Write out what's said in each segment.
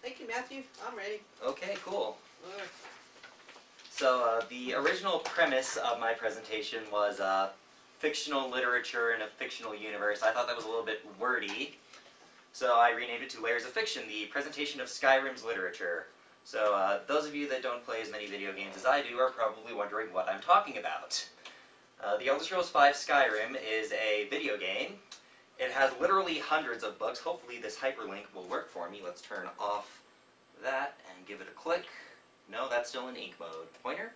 Thank you, Matthew. I'm ready. Okay, cool. Alright. So the original premise of my presentation was fictional literature in a fictional universe. I thought that was a little bit wordy, so I renamed it to Layers of Fiction, the presentation of Skyrim's literature. So those of you that don't play as many video games as I do are probably wondering what I'm talking about. The Elder Scrolls V Skyrim is a video game. It has literally hundreds of books. Hopefully this hyperlink will work for me. Let's turn off that and give it a click. No, that's still in ink mode. Pointer?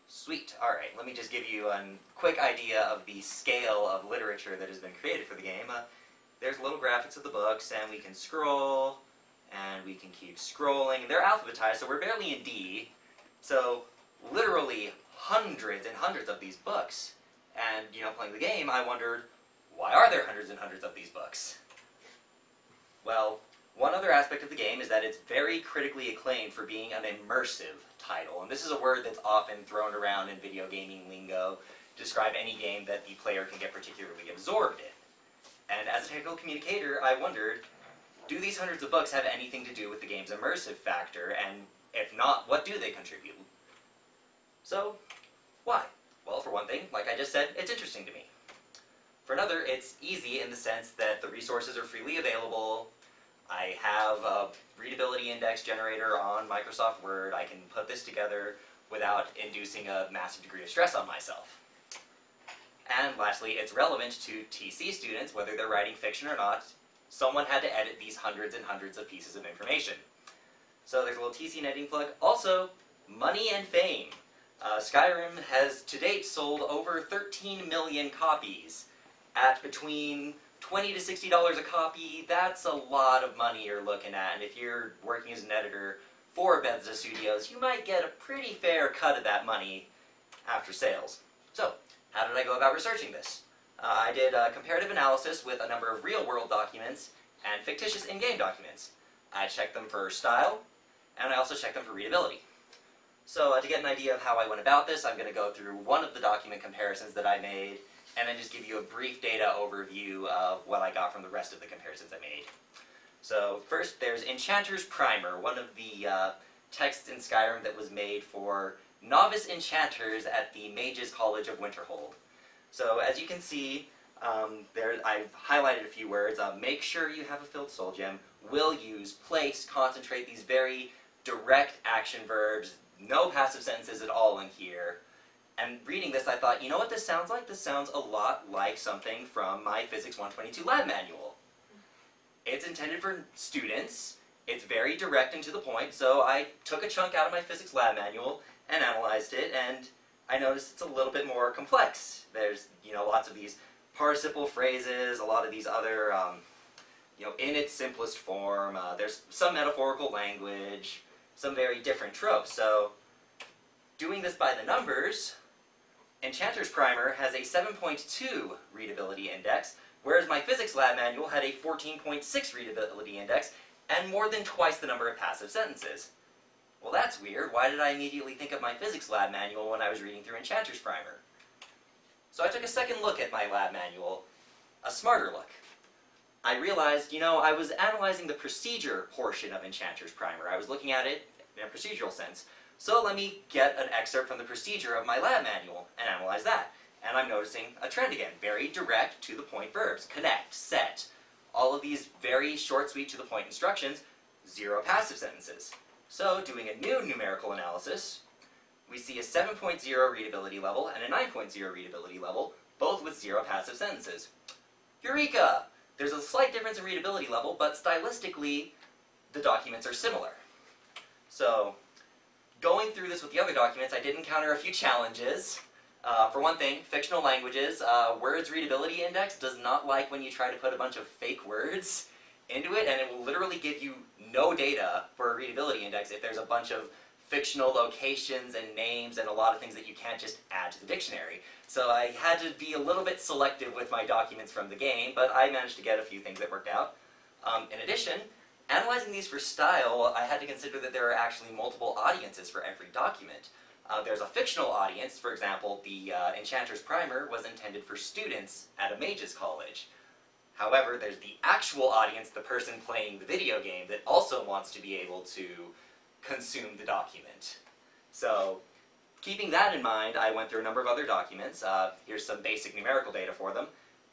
Sweet. Alright, let me just give you a quick idea of the scale of literature that has been created for the game. There's little graphics of the books, and we can scroll, and we can keep scrolling. They're alphabetized, so we're barely in D. So, literally hundreds and hundreds of these books. And, playing the game, I wondered, why are there hundreds and hundreds of these books? Well, one other aspect of the game is that it's very critically acclaimed for being an immersive title. And this is a word that's often thrown around in video gaming lingo to describe any game that the player can get particularly absorbed in. And as a technical communicator, I wondered, do these hundreds of books have anything to do with the game's immersive factor? And if not, what do they contribute? So, why? Well, for one thing, like I just said, it's interesting to me. For another, it's easy in the sense that the resources are freely available. I have a readability index generator on Microsoft Word. I can put this together without inducing a massive degree of stress on myself. And lastly, it's relevant to TC students, whether they're writing fiction or not. Someone had to edit these hundreds and hundreds of pieces of information. So there's a little TC netting plug. Also, money and fame. Skyrim has to date sold over 13 million copies at between $20 to $60 a copy. That's a lot of money you're looking at, and if you're working as an editor for Bethesda Studios, you might get a pretty fair cut of that money after sales. So, how did I go about researching this? I did a comparative analysis with a number of real-world documents and fictitious in-game documents. I checked them for style, and I also checked them for readability. So to get an idea of how I went about this, I'm going to go through one of the document comparisons that I made, and then just give you a brief data overview of what I got from the rest of the comparisons I made. So first, there's Enchanter's Primer, one of the texts in Skyrim that was made for novice enchanters at the Mages College of Winterhold. So as you can see, I've highlighted a few words. Make sure you have a filled soul gem, will use, place, concentrate, these very direct action verbs, no passive sentences at all in here. And reading this, I thought, you know what this sounds like? This sounds a lot like something from my Physics 122 lab manual. It's intended for students. It's very direct and to the point, so I took a chunk out of my physics lab manual and analyzed it, and I noticed it's a little bit more complex. There's, lots of these participle phrases, a lot of these other, in its simplest form. There's some metaphorical language, some very different tropes. So, doing this by the numbers, Enchanter's Primer has a 7.2 readability index, whereas my physics lab manual had a 14.6 readability index, and more than twice the number of passive sentences. Well, that's weird. Why did I immediately think of my physics lab manual when I was reading through Enchanter's Primer? So I took a second look at my lab manual, a smarter look. I realized, I was analyzing the procedure portion of Enchanter's Primer. I was looking at it in a procedural sense. So let me get an excerpt from the procedure of my lab manual and analyze that. And I'm noticing a trend again, very direct, to-the-point verbs. Connect, set, all of these very short, sweet, to-the-point instructions, 0 passive sentences. So doing a new numerical analysis, we see a 7.0 readability level and a 9.0 readability level, both with 0 passive sentences. Eureka! There's a slight difference in readability level, but stylistically, the documents are similar. So, going through this with the other documents, I did encounter a few challenges. For one thing, fictional languages, Word's readability index does not like when you try to put a bunch of fake words into it, and it will literally give you no data for a readability index if there's a bunch of fictional locations and names and a lot of things that you can't just add to the dictionary. So I had to be a little bit selective with my documents from the game, but I managed to get a few things that worked out. In addition, analyzing these for style, I had to consider that there are actually multiple audiences for every document. There's a fictional audience. For example, the Enchanter's Primer was intended for students at a mages college. However, there's the actual audience, the person playing the video game, that also wants to be able to consume the document. So, keeping that in mind, I went through a number of other documents. Here's some basic numerical data for them.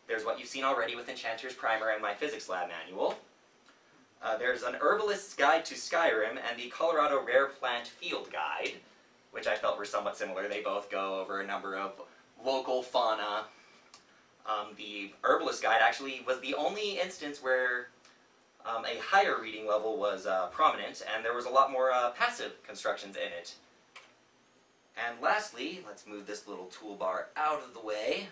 There's what you've seen already with Enchanter's Primer and my physics lab manual. There's an Herbalist's Guide to Skyrim and the Colorado Rare Plant Field Guide, which I felt were somewhat similar. They both go over a number of local fauna. The Herbalist Guide actually was the only instance where a higher reading level was prominent, and there was a lot more passive constructions in it. And lastly, let's move this little toolbar out of the way.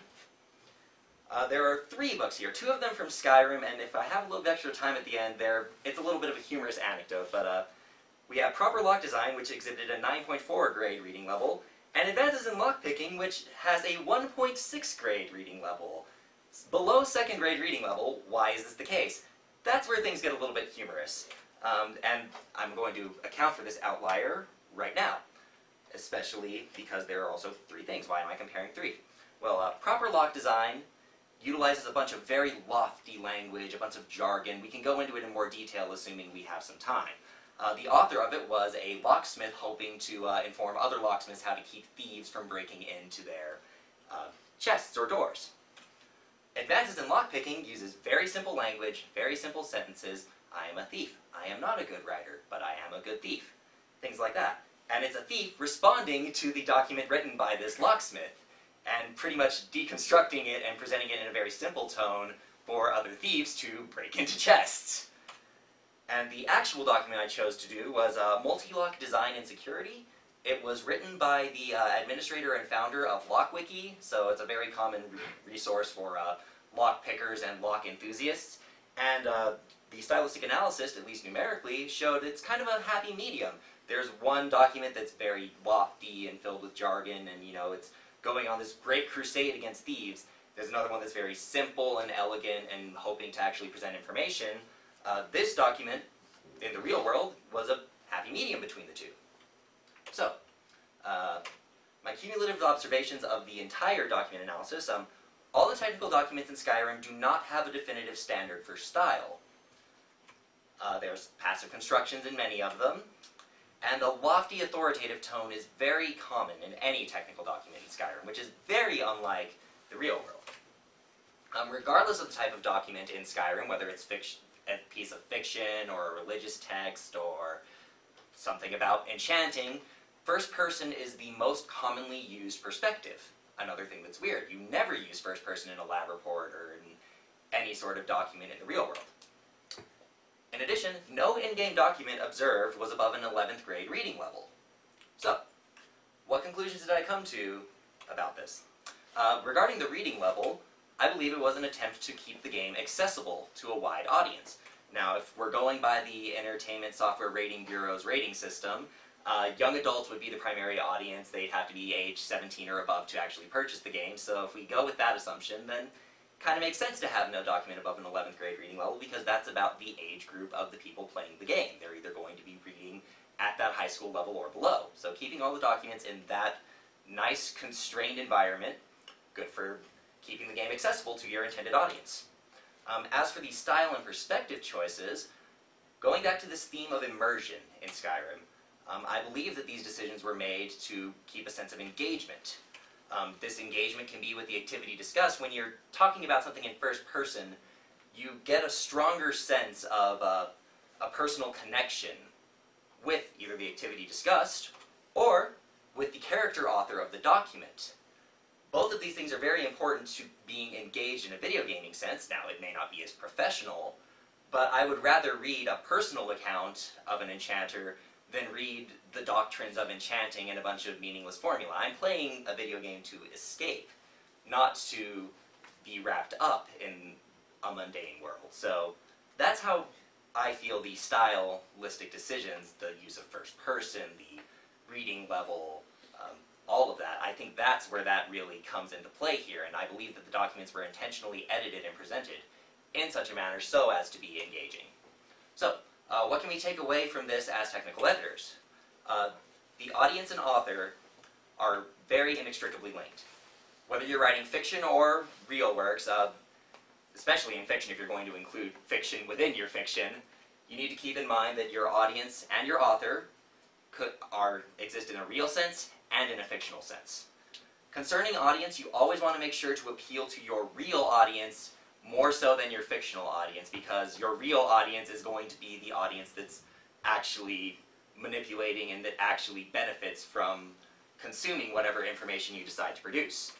There are 3 books here, 2 of them from Skyrim, and if I have a little bit extra time at the end, it's a little bit of a humorous anecdote, but we have Proper Lock Design, which exhibited a 9.4 grade reading level, and Advances in Lockpicking, which has a 1.6 grade reading level. Below 2nd grade reading level. Why is this the case? That's where things get a little bit humorous, and I'm going to account for this outlier right now, especially because there are also 3 things. Why am I comparing 3? Well, Proper Lock Design utilizes a bunch of very lofty language, a bunch of jargon. We can go into it in more detail assuming we have some time. The author of it was a locksmith hoping to inform other locksmiths how to keep thieves from breaking into their chests or doors. Advances in Lockpicking uses very simple language, very simple sentences. I am a thief. I am not a good writer, but I am a good thief. Things like that. And it's a thief responding to the document written by this locksmith, and pretty much deconstructing it and presenting it in a very simple tone for other thieves to break into chests. And the actual document I chose to do was Multi-Lock Design and Security. It was written by the administrator and founder of LockWiki, so it's a very common resource for lock pickers and lock enthusiasts. And the stylistic analysis, at least numerically, showed it's kind of a happy medium. There's one document that's very lofty and filled with jargon, and it's going on this great crusade against thieves. There's another one that's very simple and elegant and hoping to actually present information. This document, in the real world, was a happy medium between the 2. So, my cumulative observations of the entire document analysis, all the technical documents in Skyrim do not have a definitive standard for style. There's passive constructions in many of them, and the lofty authoritative tone is very common in any technical document in Skyrim, which is very unlike the real world. Regardless of the type of document in Skyrim, whether it's a piece of fiction or a religious text or something about enchanting, first person is the most commonly used perspective. Another thing that's weird, you never use first person in a lab report or in any sort of document in the real world. In addition, no in-game document observed was above an 11th grade reading level. So, what conclusions did I come to about this? Regarding the reading level, I believe it was an attempt to keep the game accessible to a wide audience. Now, if we're going by the Entertainment Software Rating Bureau's rating system, young adults would be the primary audience. They'd have to be age 17 or above to actually purchase the game, so if we go with that assumption, then it kind of makes sense to have no document above an 11th grade reading level, because that's about the age group of the people playing the game. They're either going to be reading at that high school level or below. So keeping all the documents in that nice, constrained environment, good for keeping the game accessible to your intended audience. As for the style and perspective choices, going back to this theme of immersion in Skyrim, I believe that these decisions were made to keep a sense of engagement. This engagement can be with the activity discussed. When you're talking about something in first person, you get a stronger sense of a personal connection with either the activity discussed or with the character author of the document. Both of these things are very important to being engaged in a video gaming sense. Now, it may not be as professional, but I would rather read a personal account of an enchanter than read the doctrines of enchanting and a bunch of meaningless formula. I'm playing a video game to escape, not to be wrapped up in a mundane world. So that's how I feel the stylistic decisions, the use of first person, the reading level, all of that, I think that's where that really comes into play here, and I believe that the documents were intentionally edited and presented in such a manner so as to be engaging. So, what can we take away from this as technical editors? The audience and author are very inextricably linked. Whether you're writing fiction or real works, especially in fiction if you're going to include fiction within your fiction, you need to keep in mind that your audience and your author exist in a real sense and in a fictional sense. Concerning audience, you always want to make sure to appeal to your real audience more so than your fictional audience, because your real audience is going to be the audience that's actually manipulating and that actually benefits from consuming whatever information you decide to produce.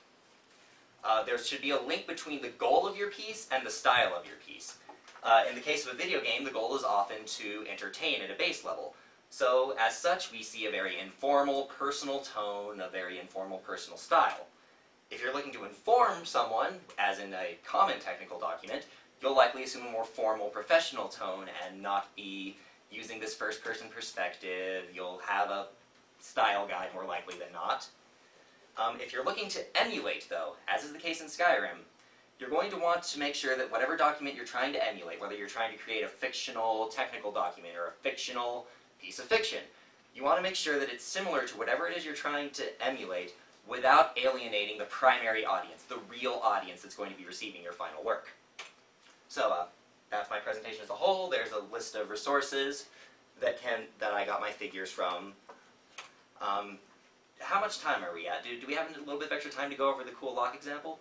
There should be a link between the goal of your piece and the style of your piece. In the case of a video game, the goal is often to entertain at a base level. So, as such, we see a very informal, personal tone, a very informal, personal style. If you're looking to inform someone, as in a common technical document, you'll likely assume a more formal, professional tone and not be using this first-person perspective. You'll have a style guide more likely than not. If you're looking to emulate, though, as is the case in Skyrim, you're going to want to make sure that whatever document you're trying to emulate, whether you're trying to create a fictional technical document or a fictional piece of fiction, you want to make sure that it's similar to whatever it is you're trying to emulate without alienating the primary audience, the real audience that's going to be receiving your final work. So that's my presentation as a whole. There's a list of resources that I got my figures from. How much time are we at? Do we have a little bit of extra time to go over the cool lock example?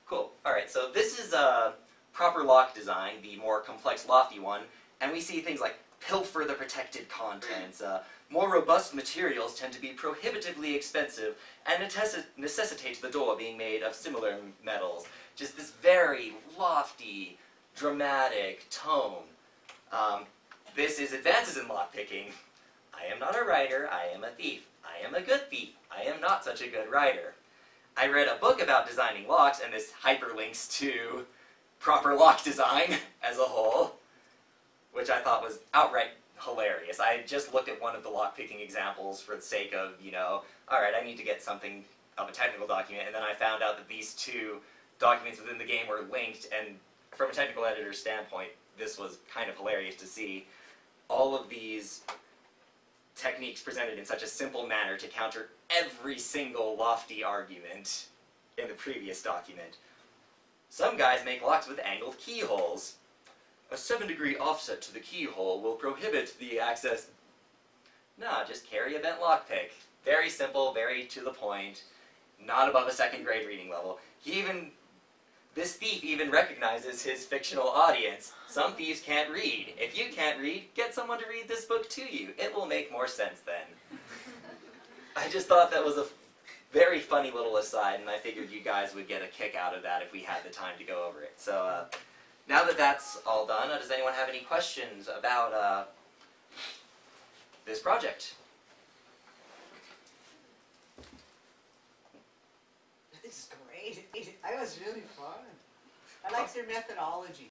Cool. Alright, so this is a proper lock design, the more complex, lofty one, and we see things like pilfer the protected contents. More robust materials tend to be prohibitively expensive and necessitate the door being made of similar metals. Just this very lofty, dramatic tone. This is advances in lockpicking. I am not a writer, I am a thief. I am a good thief. I am not such a good writer. I read a book about designing locks, and this hyperlinks to proper lock design as a whole, which I thought was outright hilarious. I just looked at one of the lockpicking examples for the sake of, alright, I need to get something of a technical document, and then I found out that these two documents within the game were linked, and from a technical editor's standpoint, this was kind of hilarious to see all of these techniques presented in such a simple manner to counter every single lofty argument in the previous document. Some guys make locks with angled keyholes. A 7-degree offset to the keyhole will prohibit the access. Nah, just carry a bent lockpick. Very simple, very to the point, not above a second grade reading level. This thief even recognizes his fictional audience. Some thieves can't read. If you can't read, get someone to read this book to you. It will make more sense then. I just thought that was a very funny little aside, and I figured you guys would get a kick out of that if we had the time to go over it. So now that that's all done, does anyone have any questions about this project? This is great. That was really fun. I liked your methodology.